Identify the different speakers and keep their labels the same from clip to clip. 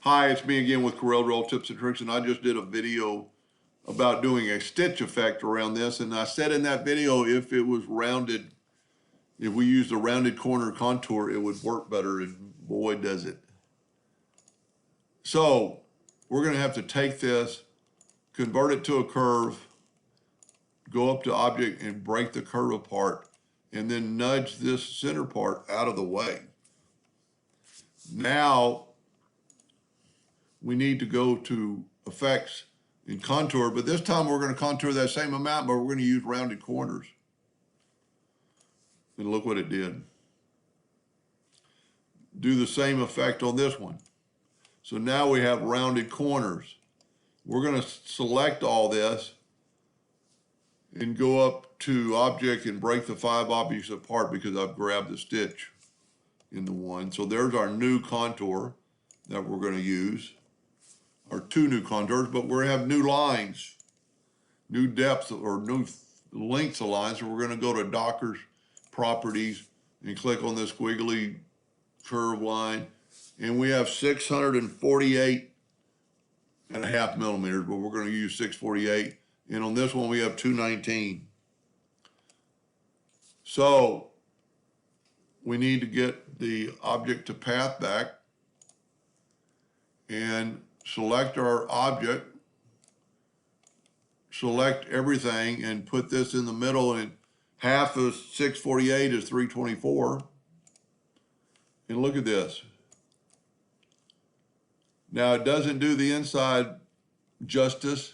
Speaker 1: Hi, it's me again with Corel Roll Tips and Tricks, and I just did a video about doing a stitch effect around this, and I said in that video if it was rounded, if we used a rounded corner contour, it would work better, and boy does it. So we're going to have to take this, convert it to a curve, go up to Object and break the curve apart, and then nudge this center part out of the way. Now we need to go to Effects and Contour, but this time we're going to contour that same amount, but we're going to use rounded corners. And look what it did. Do the same effect on this one. So now we have rounded corners. We're going to select all this and go up to Object and break the 5 objects apart because I've grabbed the stitch in the one. So there's our new contour that we're going to use. Or 2 new contours, but we're going to have new lines, new depths or new lengths of lines. So we're going to go to Docker's Properties and click on this squiggly curve line. And we have 648.5 millimeters, but we're going to use 648. And on this one, we have 219. So we need to get the object to path back and select our object, select everything, and put this in the middle, and half of 648 is 324. And look at this. Now it doesn't do the inside justice,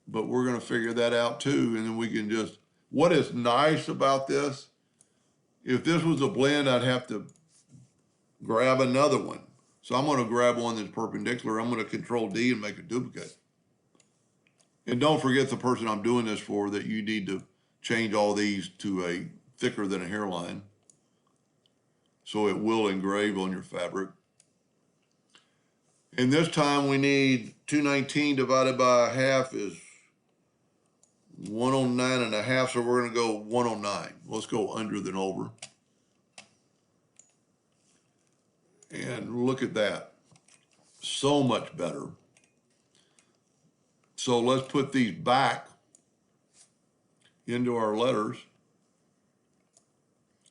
Speaker 1: but we're going to figure that out too, and then we can just, what is nice about this, if this was a blend, I'd have to grab another one. So I'm going to grab one that's perpendicular. I'm going to Control D and make a duplicate. And don't forget the person I'm doing this for, that you need to change all these to a thicker than a hairline, so it will engrave on your fabric. And this time we need 219 divided by half is 109.5, so we're going to go 109. Let's go under than over. And look at that. So much better. So let's put these back into our letters.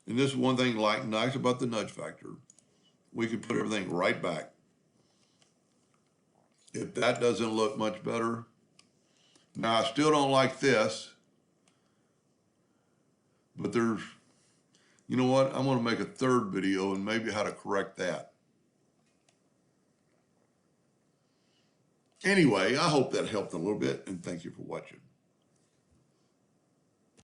Speaker 1: And this is one thing nice about the nudge factor. We can put everything right back. If that doesn't look much better. Now I still don't like this, but there's, you know what? I'm going to make a third video and maybe how to correct that. Anyway, I hope that helped a little bit, and thank you for watching.